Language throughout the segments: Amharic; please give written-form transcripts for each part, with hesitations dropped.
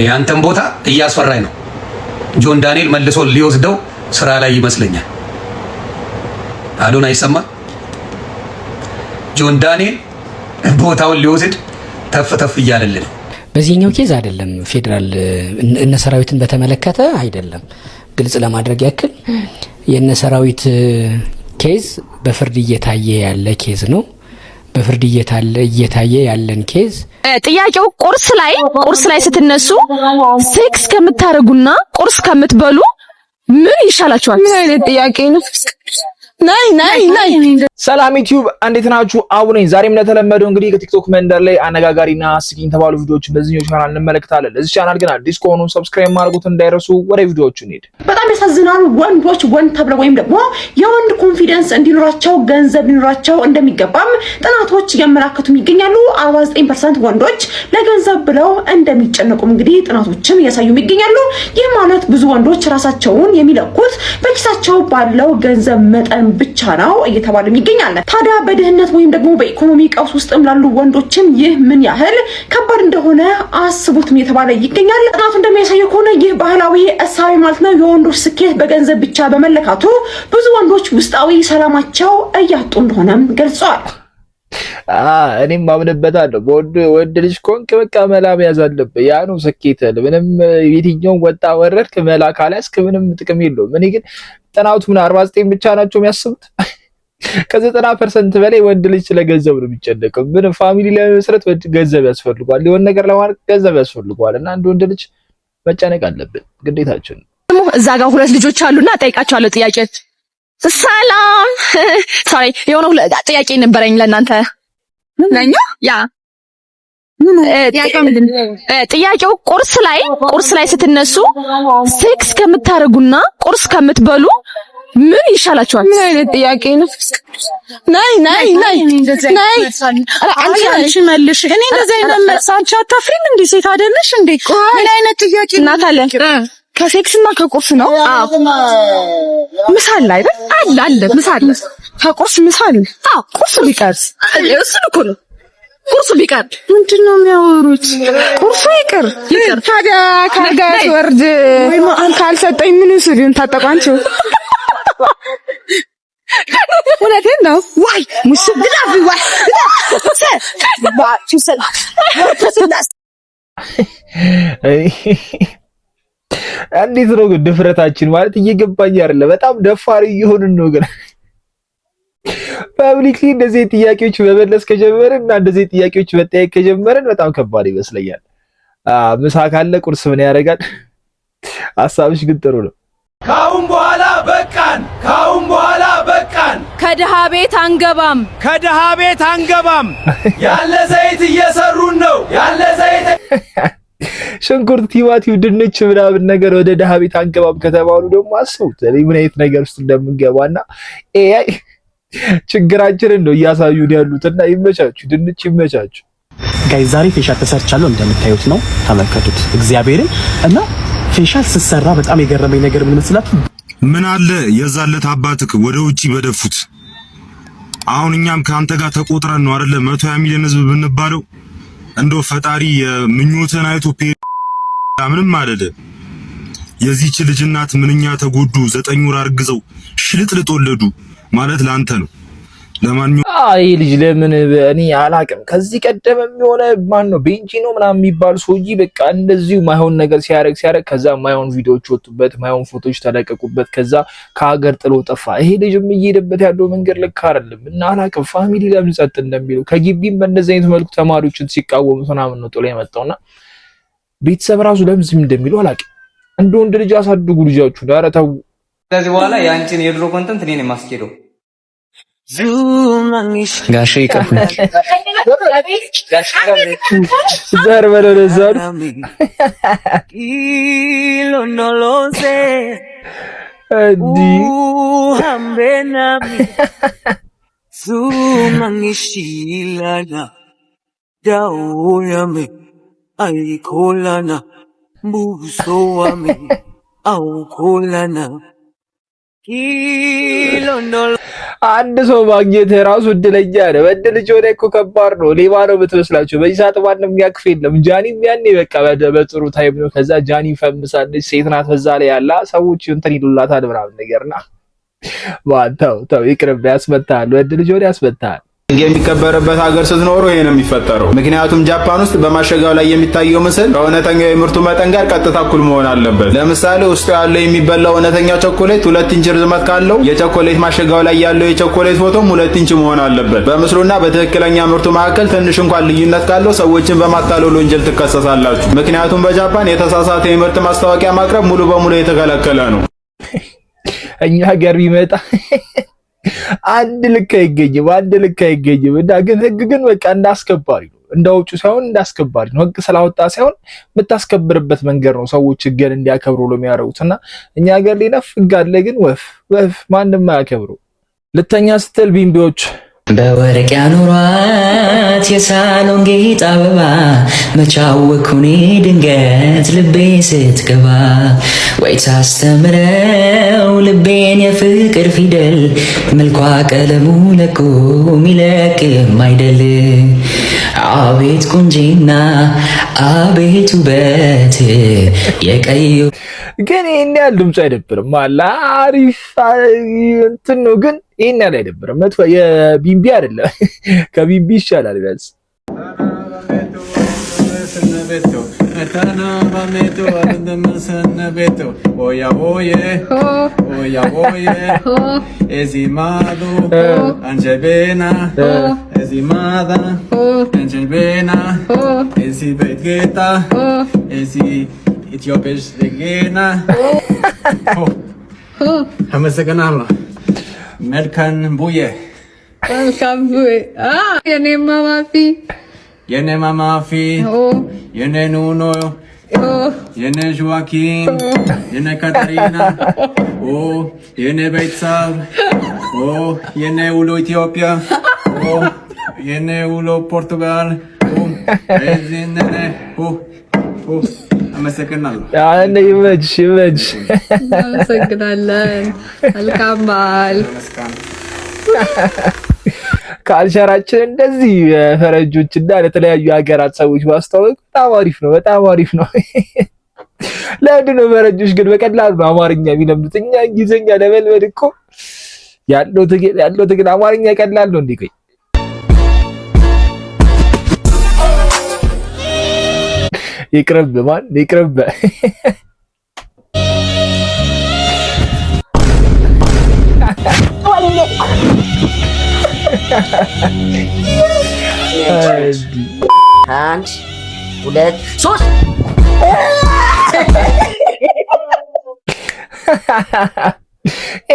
ያንተን ቦታ እያስፈራኝ ነው። ጆን ዳንኤል መልሶ ሊወስደው ስራ ላይ ይመስለኛል። አዶን አይሰማ ጆን ዳንኤል ቦታውን ሊወስድ ተፍ እያለልን። በዚህኛው ኬዝ አይደለም ፌደራል እነ ሰራዊትን በተመለከተ አይደለም። ግልጽ ለማድረግ ያክል የእነ ሰራዊት ኬዝ በፍርድ እየታየ ያለ ኬዝ ነው። በፍርድ እየታየ ያለን ኬዝ ጥያቄው ቁርስ ላይ ስትነሱ ሴክስ ከምታረጉና ቁርስ ከምትበሉ ምን ይሻላችኋል? ምን አይነት ጥያቄ ነው? ናይ ሰላም ዩቲዩብ እንዴት ናችሁ? አሁን ዛሬም እንደተለመደው እንግዲህ ከቲክቶክ መንደር ላይ አነጋጋሪና አስቂኝ ተባሉ ቪዲዮዎችን በዚህኛው ቻናል እንመለከታለን። ለዚህ ቻናል ግን አዲስ ከሆኑ ሰብስክራይብ ማድረጉት እንዳይረሱ። ወደ ቪዲዮዎቹ እንሂድ። በጣም ያሳዝናሉ። ወንዶች ወንድ ተብለው ወይም ደግሞ የወንድ ኮንፊደንስ እንዲኖራቸው ገንዘብ ሊኖራቸው እንደሚገባም ጥናቶች ያመላክቱም ይገኛሉ። 49% ወንዶች ለገንዘብ ብለው እንደሚጨነቁም እንግዲህ ጥናቶችን ያሳዩም ይገኛሉ። ይህ ማለት ብዙ ወንዶች ራሳቸውን የሚለኩት በኪሳቸው ባለው ገንዘብ መጠን ብቻ ነው እየተባለ ይገኛል። ታዲያ በድህነት ወይም ደግሞ በኢኮኖሚ ቀውስ ውስጥም ላሉ ወንዶችም ይህ ምን ያህል ከባድ እንደሆነ አስቡትም እየተባለ ይገኛል። ጥናቱ እንደሚያሳየው ከሆነ ይህ ባህላዊ እሳቤ ማለት ነው የወንዶች ስኬት በገንዘብ ብቻ በመለካቱ ብዙ ወንዶች ውስጣዊ ሰላማቸው እያጡ እንደሆነም ገልጸዋል። እኔም ማምንበታለሁ። ወንድ ልጅ ኮንክ በቃ መላ መያዝ አለብህ። ያ ነው ስኬት። ምንም የትኛውን ወጣ ወረድክ መላ ካላስክ ምንም ጥቅም የለውም። እኔ ግን ጥናቱ ምን 49 ብቻ ናቸው የሚያስቡት? ከ90% በላይ ወንድ ልጅ ስለገንዘብ ነው የሚጨነቀው። ምን ፋሚሊ ለመስረት ገንዘብ ያስፈልጓል፣ የሆነ ነገር ለማድረግ ገንዘብ ያስፈልጓል። እና አንድ ወንድ ልጅ መጨነቅ አለብን፣ ግዴታችን ነው። እዛ ጋር ሁለት ልጆች አሉና ጠይቃቸዋለሁ ጥያቄ። ሰላም ሶሪ የሆነ ጥያቄ ነበረኝ ለእናንተ ለኛ ያ ጥያቄው ቁርስ ላይ ስትነሱ ሴክስ ከምታረጉና ቁርስ ከምትበሉ ምን ይሻላችኋል? ምን አይነት ጥያቄ ነው? ናይ አንቺ መልሽ። እኔ እንደዚህ አይነት መልሳች አታፍሪም እንዴ? ሴት አይደለሽ እንዴ? ምን አይነት ጥያቄ እናት አለ? ከሴክስ እና ከቁርስ ነው? አዎ ምሳል ላይ አለ ምሳል ከቁርስ ምሳል ቁርስ ቢቀርስ እሱ እኮ ነው። ቁርሱ ቢቀር ምንድነው የሚያወሩት? ቁርሱ ይቀር ታዲያ ካርጋት ወርድ ካልሰጠኝ ምን ስሉን ታጠቋንቸው? እውነቴን ነው። ዋይ ሙስግዳ ዋይ እንዴት ነው ግን ድፍረታችን ማለት እየገባኝ አይደለ? በጣም ደፋር እየሆንን ነው ግን ፐብሊክሊ እንደዚህ ጥያቄዎች መመለስ ከጀመርን እና እንደዚህ ጥያቄዎች መጠየቅ ከጀመርን በጣም ከባድ ይመስለኛል። ምሳ ካለ ቁርስ ምን ያደርጋል? ሐሳብሽ ግን ጥሩ ነው። ካሁን በኋላ በቃን። ከድሃ ቤት አንገባም። ያለ ዘይት እየሰሩን ነው። ሽንኩርት፣ ቲማቲም፣ ድንች ምናምን ነገር ወደ ድሃ ቤት አንገባም ከተባሉ ደግሞ አስቡት ምን አይነት ነገር ውስጥ እንደምንገባና ኤአይ ችግራችንን ነው እያሳዩን ያሉትና ይመቻችሁ፣ ድንች ይመቻችሁ። ጋይ ዛሬ ፌሻል ተሰርቻለሁ እንደምታዩት ነው። ተመልከቱት እግዚአብሔርን እና ፌሻል ሲሰራ በጣም የገረመኝ ነገር ምን መስላችሁ? ምን አለ የዛለት አባትክ ወደ ውጪ በደፉት። አሁን እኛም ካንተ ጋር ተቆጥረን ነው አይደለ 120 ሚሊዮን ህዝብ ብንባለው እንደው ፈጣሪ ምኞትን አይቶ ምንም አይደለ። የዚህች ልጅ እናት ምንኛ ተጎዱ። 9 ወር አርግዘው ሽልጥልጥ ወለዱ ማለት ላንተ ነው። ለማንኛውም ይሄ ልጅ ለምን እኔ አላቅም። ከዚህ ቀደም የሆነ ማን ነው ቤንጂ ነው ምናምን የሚባል ሰውዬ በቃ እንደዚሁ ማይሆን ነገር ሲያረግ ከዛ ማይሆን ቪዲዮዎች ወጡበት፣ ማይሆን ፎቶዎች ተለቀቁበት፣ ከዛ ከሀገር ጥሎ ጠፋ። ይሄ ልጅም እየሄደበት ያለው መንገድ ልክ አይደለም እና አላቅም ፋሚሊ ለምን ጸጥ እንደሚለው ከግቢም በእንደዚህ አይነት መልኩ ተማሪዎችን ሲቃወሙ ምናምን ነው ጥሎ የመጣውና ቤተሰብ ራሱ ለምን ዝም እንደሚሉ አላቅም። እንደ ወንድ ልጅ አሳድጉ ልጃችሁ። ዳራ ተው። ከዚህ በኋላ ያንቺን የድሮ ኮንተንት እኔ ነኝ የማስኬደው። ጋሼ ይቀር ዘር በለው ዘር አንድ ሰው ማግኘት ራሱ እድለኛ ነው። በእድል ጆኔ እኮ ከባድ ነው። ሌባ ነው የምትመስላቸው። በዚህ ሰዓት ማንም ያክፍ የለም። ጃኒም ያኔ በቃ በጥሩ ታይም ነው። ከዛ ጃኒ ፈምሳለች፣ ሴት ናት። በዛ ላይ ያላ ሰዎች እንትን ይሉላታል ምናምን ነገርና ተው ይቅርብ፣ ያስመታል። በእድል ጆኔ ያስመታል። የሚከበርበት ሀገር ስትኖሩ ይሄ ነው የሚፈጠረው። ምክንያቱም ጃፓን ውስጥ በማሸጊያው ላይ የሚታየው ምስል ከእውነተኛው የምርቱ መጠን ጋር ቀጥታ እኩል መሆን አለበት። ለምሳሌ ውስጡ ያለው የሚበላው እውነተኛው ቾኮሌት 2 ኢንች ርዝመት ካለው የቾኮሌት ማሸጊያው ላይ ያለው የቾኮሌት ፎቶም 2 ኢንች መሆን አለበት። በምስሉና በትክክለኛ ምርቱ መካከል ትንሽ እንኳን ልዩነት ካለው ሰዎችን በማታለል ወንጀል ትከሰሳላችሁ። ምክንያቱም በጃፓን የተሳሳተ የምርት ማስታወቂያ ማቅረብ ሙሉ በሙሉ የተከለከለ ነው። እኛ ሀገር ቢመጣ አንድ ልክ አይገኝም እና ግን ህግ ግን በቃ እንዳስከባሪ ነው። እንዳውጩ ሳይሆን እንዳስከባሪ ነው። ህግ ስላወጣ ሳይሆን የምታስከብርበት መንገድ ነው ሰዎች ህግን እንዲያከብሩ ለሚያደርጉት እና እኛ ሀገር ላይ ነፍ ህግ አለ፣ ግን ወፍ ማንም አያከብሩ። ልተኛ ስትል ቢምቢዎች በወርቅ ያኖሯት የሳሎን ጌጥ አበባ መቻወኩኔ ድንገት ልቤ ስትገባ ወይ ታስተምረው ልቤን የፍቅር ፊደል መልኳ ቀለሙ ለቆ ሚለቅም አይደል። አቤት ቁንጂና አቤት ውበት የቀዩ ግን ይሄን ያህል ድምፁ አይደብርም። አሪፍ እንትን ነው ግን ይሄን ያህል አይደብርም። መጥፎ የቢምቢ አይደለም፣ ከቢምቢ ይሻላል ቢያንስ። አመሰግናለሁ። መልካም ቡዬ የኔ ማማፊ የኔ ኑኖ የኔ ጆዋኪም የኔ ካታሪና የኔ ቤተሰብ የኔ ውሎ ኢትዮጵያ የኔ ውሎ ፖርቱጋል አመሰግናለሁ። ይመችሽ። አመሰግናለን። መልካም በዓል። ካልቸራችን እንደዚህ ፈረንጆችና ለተለያዩ ሀገራት ሰዎች ማስተዋወቅ በጣም አሪፍ ነው። ለምንድን ነው ፈረንጆች ግን በቀላሉ ነው አማርኛ የሚለምዱት? እኛ እንግሊዝኛ ለመልመድ እኮ ያለው ትግል አማርኛ ቀላል ነው እንዴ? ቆይ ይቅርብ። አንድ ሁለት ሶስት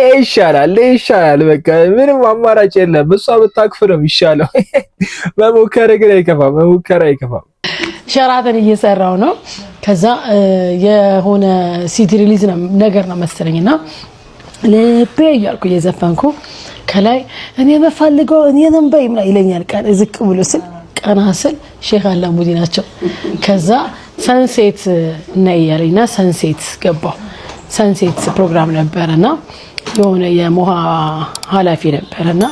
ይሻላል። በቃ ምንም አማራጭ የለም። እሷ ብታክፍ ነው የሚሻለው። መሞከር ግን አይከፋም። ሸራተን እየሰራው ነው። ከዛ የሆነ ሲዲ ሪሊዝ ነገር ነው መሰለኝና ልቤ እያልኩ እየዘፈንኩ ከላይ እኔ በፈልገው እኔ ነምበይ ይለኛል። ቃል ዝቅ ብሎ ስል ቀና ስል ሼክ አላሙዲ ናቸው። ከዛ ሰንሴት ነይ ያለኝና ሰንሴት ገባው። ሰንሴት ፕሮግራም ነበርና የሆነ የሞሃ ኃላፊ ነበርና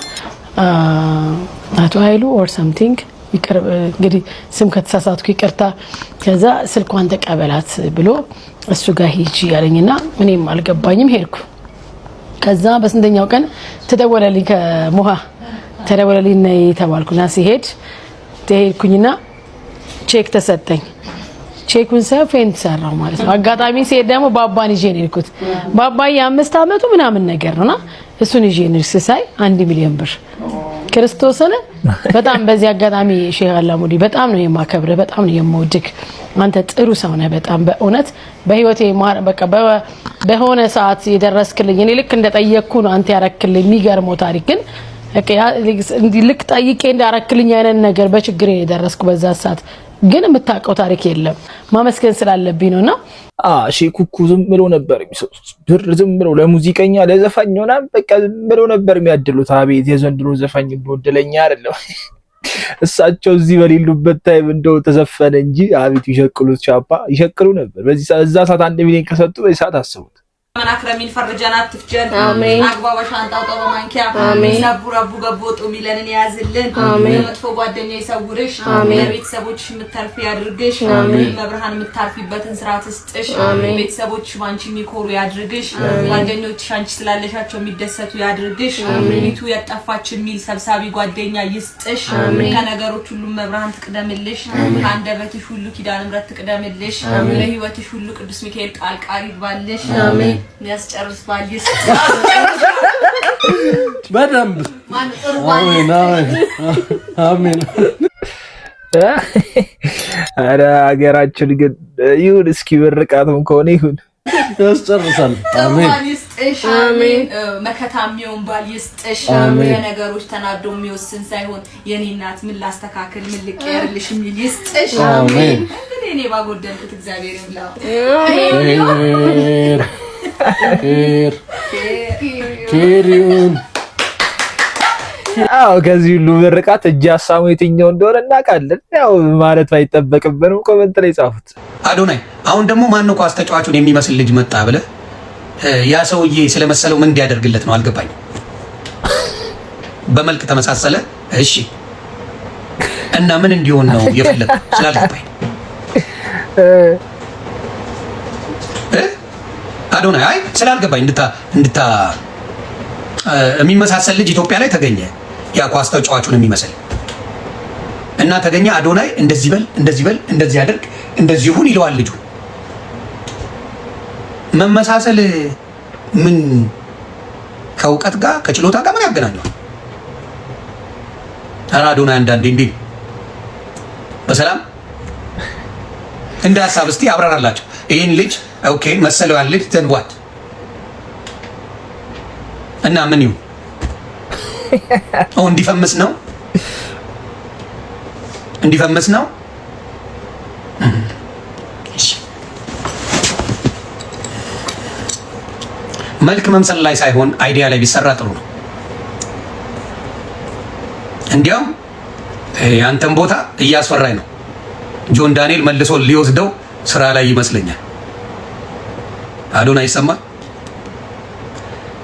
አቶ ኃይሉ ኦር ሰምቲንግ ይቀርብ እንግዲህ ስም ከተሳሳትኩ ይቅርታ። ከዛ ስልኳን ተቀበላት ብሎ እሱ ጋር ሂጂ ያለኝና እኔም አልገባኝም ሄድኩ። ከዛ በስንተኛው ቀን ተደወለልኝ ከሞሃ ተደወለልኝ ነይ ተባልኩና ሲሄድ ተሄድኩኝና ቼክ ተሰጠኝ። ቼኩን ሰፌንት ሰራው ማለት ነው። አጋጣሚ ሲሄድ ደግሞ ባባን ይዤ ነው የሄድኩት። ባባዬ 5 አመቱ ምናምን ነገር ነውና እሱን ይዤ ነው ሳይ 1 ሚሊዮን ብር ክርስቶስን በጣም በዚህ አጋጣሚ ሼህ አላሙዲ በጣም ነው የማከብረው፣ በጣም ነው የምወድክ። አንተ ጥሩ ሰው ነህ በጣም በእውነት በህይወቴ በቃ በሆነ ሰዓት የደረስክልኝ እኔ ልክ እንደጠየቅኩ ነው አንተ ያረክልኝ። የሚገርመው ታሪክ ግን ልክ ጠይቄ እንዳረክልኝ አይነት ነገር በችግሬ የደረስኩ በዛ ሰዓት ግን የምታውቀው ታሪክ የለም። ማመስገን ስላለብኝ ነውና ሼኩኩ ዝም ብሎ ነበር የሚሰጡት ብር፣ ዝም ብሎ ለሙዚቀኛ ለዘፋኝ ሆና በቃ ዝም ብሎ ነበር የሚያድሉት። አቤት የዘንድሮ ዘፋኝ እንደወደለኛ አይደለም። እሳቸው እዚህ በሌሉበት ታይም እንደው ተዘፈነ እንጂ አቤት ይሸቅሉት ቻፓ ይሸቅሉ ነበር። በዚህ እዛ ሰዓት 1 ሚሊዮን ከሰጡ በዚህ ሰዓት አስቡት። መናክረሚን ፈርጀናት ትፍጀን አግባባ ሻንጣው ጠባ ማንኪያ ሰቡር አቡ ገቦጡ ሚለንን ያዝልን መጥፎ ጓደኛ ይሰውርሽ ለቤተሰቦችሽ ምታርፊ ያድርግሽ መብርሃን ምታርፊበትን ስራ ትስጥሽ ቤተሰቦችሽ ባንቺ የሚኮሩ ያድርግሽ ጓደኞችሽ አንቺ ስላለሻቸው የሚደሰቱ ያድርግሽ ሚቱ ያጣፋች ሚል ሰብሳቢ ጓደኛ ይስጥሽ ከነገሮች ሁሉ መብርሃን ትቅደምልሽ አንደበትሽ ሁሉ ኪዳነ ምሕረት ትቅደምልሽ ለህይወትሽ ሁሉ ቅዱስ ሚካኤል ቃል ይባልሽ አሜን ያስጨርስ ባልይስ በደንብ አሜን አሜን አረ ሀገራችን ግን ይሁን እስኪ በርቃቱም ከሆነ ይሁን ያስጨርሳል አሜን አሜን መከታሚውን ባልይስጥሽ ለነገሮች ተናዶ የሚወስን ሳይሆን የኔ እናት ምን ላስተካክል ምን ልቀየርልሽ የሚል ይስጥሽ አሜን እንግዲህ እኔ ባጎደልኩት እግዚአብሔር ይምላው ኬሪውን አው ከዚህ ሁሉ ምርቃት እጅ አሳሙ የትኛው እንደሆነ እናውቃለን። ያው ማለት አይጠበቅብንም። ኮሜንት ላይ ጻፉት። አዶናይ አሁን ደግሞ ማን ነው ኳስ ተጫዋቹን የሚመስል ልጅ መጣ ብለ ያ ሰውዬ ስለመሰለው ምን እንዲያደርግለት ነው አልገባኝም። በመልክ ተመሳሰለ እሺ፣ እና ምን እንዲሆን ነው የፈለገው ስላልገባኝ አዶናይ አይ ስላልገባኝ እንድታ የሚመሳሰል ልጅ ኢትዮጵያ ላይ ተገኘ። ያ ኳስ ተጫዋቹን የሚመስል እና ተገኘ። አዶናይ እንደዚህ በል እንደዚህ አድርግ እንደዚህ ሁን ይለዋል ልጁ። መመሳሰል ምን ከእውቀት ጋር ከችሎታ ጋር ምን ያገናኘዋል? አዶናይ አንዳንዴ እንዴ በሰላም እንደ ሀሳብ እስቲ አብራራላቸው። ይሄን ልጅ ኦኬ መሰለው ያን ልጅ ተንቧት እና ምን ይሁን እንዲፈምስ ነው መልክ መምሰል ላይ ሳይሆን አይዲያ ላይ ቢሰራ ጥሩ ነው። እንዲያውም ያንተን ቦታ እያስፈራኝ ነው። ጆን ዳንኤል መልሶ ሊወስደው ስራ ላይ ይመስለኛል። አዶናይ ይሰማል።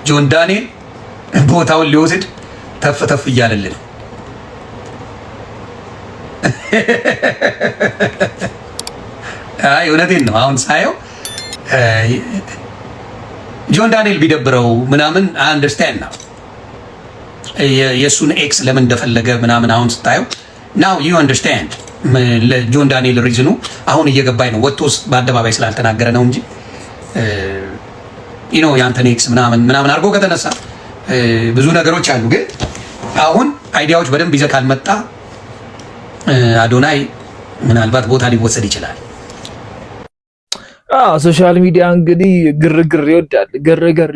ጆን ዳንኤል ቦታውን ሊወስድ ተፍ እያለልን ነው። አይ እውነቴን ነው። አሁን ሳየው ጆን ዳንኤል ቢደብረው ምናምን አንደርስታንድ ነው የሱን ኤክስ ለምን እንደፈለገ ምናምን አሁን ስታየው ናው ዩ አንደርስታንድ ለጆን ዳንኤል ሪዝኑ አሁን እየገባኝ ነው። ወጥቶስ በአደባባይ ስላልተናገረ ነው እንጂ ያንተን ኤክስ ምናምን አድርጎ ከተነሳ ብዙ ነገሮች አሉ። ግን አሁን አይዲያዎች በደንብ ይዘህ ካልመጣ አዶናይ ምናልባት ቦታ ሊወሰድ ይችላል። ሶሻል ሚዲያ እንግዲህ ግርግር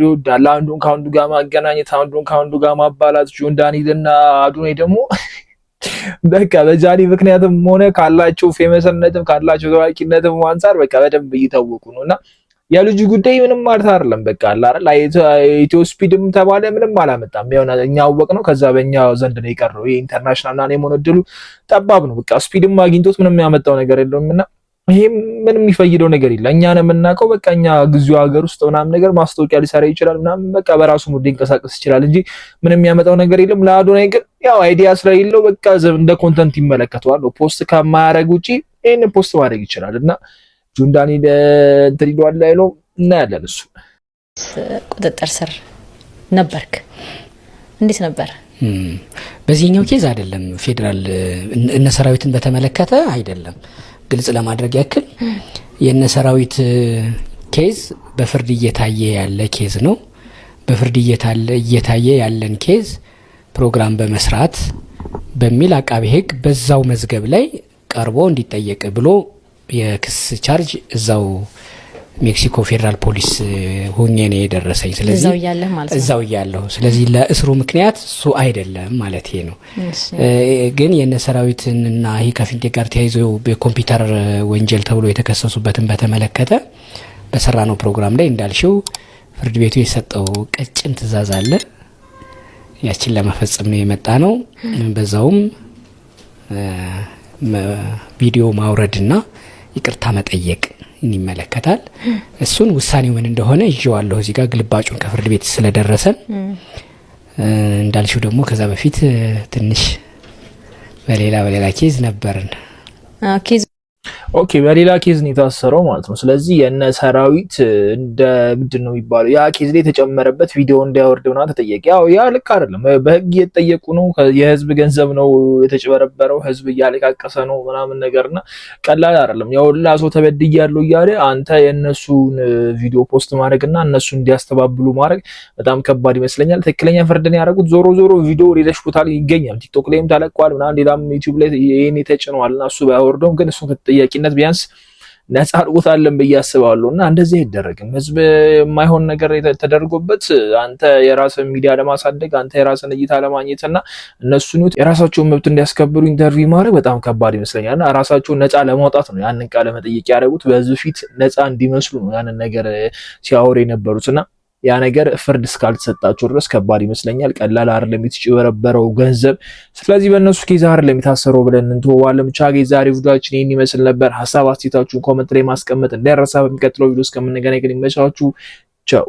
ይወዳል። አንዱን ከአንዱ ጋር ማገናኘት፣ አንዱን ከአንዱ ጋር ማባላት። ጆን ዳንኤል እና አዶናይ ደግሞ በቃ በጃኒ ምክንያትም ሆነ ካላቸው ፌመስነትም ካላቸው ታዋቂነትም አንፃር በቃ በደንብ እየታወቁ ነውና የልጁ ጉዳይ ምንም ማለት አይደለም። በቃ አላረ ኢትዮ ስፒድም ተባለ ምንም አላመጣም። ያው እኛ አወቅ ነው። ከዛ በእኛ ዘንድ ነው የቀረው። ይሄ ኢንተርናሽናል እና የሆነ እድሉ ጠባብ ነው። በቃ ስፒድም አግኝቶት ምንም ያመጣው ነገር የለውምና ይሄ ምንም የሚፈይደው ነገር የለም። እኛ ነው የምናውቀው። በቃ እኛ ግዙ ሀገር ውስጥ ምናምን ነገር ማስታወቂያ ሊሰራ ይችላል ምናምን በቃ በራሱ ሙድ ሊንቀሳቀስ ይችላል እንጂ ምንም የሚያመጣው ነገር የለም። ለአዶናይ ግን ያው አይዲያ ስለሌለው በቃ እንደ ኮንተንት ይመለከተዋል። ፖስት ከማያደርግ ውጪ ይሄን ፖስት ማድረግ ይችላል እና ጆን ዳንኤል እንትን ይሏል ላይ ነው እና ያለን እሱ ቁጥጥር ስር ነበርክ። እንዴት ነበር? በዚህኛው ኬዝ አይደለም ፌደራል እነ ሰራዊትን በተመለከተ አይደለም። ግልጽ ለማድረግ ያክል የእነ ሰራዊት ኬዝ በፍርድ እየታየ ያለ ኬዝ ነው። በፍርድ እየታየ ያለን ኬዝ ፕሮግራም በመስራት በሚል አቃቤ ሕግ በዛው መዝገብ ላይ ቀርቦ እንዲጠየቅ ብሎ የክስ ቻርጅ እዛው ሜክሲኮ ፌደራል ፖሊስ ሆኜ ነው የደረሰኝ። ስለዚህ እዛው እያለሁ ስለዚህ ለእስሩ ምክንያት እሱ አይደለም ማለት ነው። ግን የነ ሰራዊትንና ይሄ ከፊንቴ ጋር ተያይዞ በኮምፒውተር ወንጀል ተብሎ የተከሰሱበትን በተመለከተ በሰራነው ፕሮግራም ላይ እንዳልሽው ፍርድ ቤቱ የሰጠው ቀጭን ትዕዛዝ አለ። ያችን ለመፈጸም ነው የመጣ ነው። በዛውም ቪዲዮ ማውረድና ይቅርታ መጠየቅ ይመለከታል። እሱን ውሳኔው ምን እንደሆነ ይዤዋለሁ እዚህ ጋር ግልባጩን ከፍርድ ቤት ስለደረሰን እንዳልሽው ደግሞ ከዛ በፊት ትንሽ በሌላ ኬዝ ነበርን። ኦኬ በሌላ ኬዝ ነው የታሰረው ማለት ነው። ስለዚህ የነ ሰራዊት እንደ ምንድነው የሚባለው ያ ኬዝ ላይ የተጨመረበት ቪዲዮ እንዳያወርደውና ተጠየቀ። ያው ያ ልክ አይደለም። በህግ እየተጠየቁ ነው። የህዝብ ገንዘብ ነው የተጨበረበረው። ህዝብ እያለቃቀሰ ነው ምናምን ነገርና ቀላል አይደለም። ያው ላሶ ተበድያለሁ እያለ አንተ የነሱን ቪዲዮ ፖስት ማድረግና እነሱ እንዲያስተባብሉ ማድረግ በጣም ከባድ ይመስለኛል። ትክክለኛ ፍርድን ያደረጉት ዞሮ ቪዲዮ ሌላሽ ቦታ ላይ ይገኛል። ቲክቶክ ላይም ተለቋል ምናምን ሌላም ዩቲዩብ ላይ ይሄን ተጭኗልና እሱ ባይወርደውም ግን እሱ ከተጠያቂነት ቢያንስ ነፃ አድርጎታለን ብዬ አስባለሁ። እና እንደዚህ አይደረግም። ህዝብ የማይሆን ነገር ተደርጎበት አንተ የራስን ሚዲያ ለማሳደግ አንተ የራስን እይታ ለማግኘትና እነሱን የራሳቸውን መብት እንዲያስከብሩ ኢንተርቪው ማድረግ በጣም ከባድ ይመስለኛል። እና ራሳቸውን ነፃ ለማውጣት ነው ያንን ቃለ መጠይቅ ያደረጉት። በዚህ ፊት ነፃ እንዲመስሉ ነው ያንን ነገር ሲያወሩ የነበሩትና ያ ነገር ፍርድ እስካልተሰጣቸው ድረስ ከባድ ይመስለኛል። ቀላል አይደለም የተጭበረበረው ገንዘብ። ስለዚህ በእነሱ ኬዝ አይደለም የታሰረው ብለን እንተዋለን። ብቻ ዛሬ ቪዲዮአችን ይሄን ይመስል ነበር። ሀሳብ አስተያየታችሁን ኮሜንት ላይ ማስቀመጥ እንዳይረሳ። በሚቀጥለው ቪዲዮ እስከምንገናኝ ግን ይመቻችሁ። ቻው።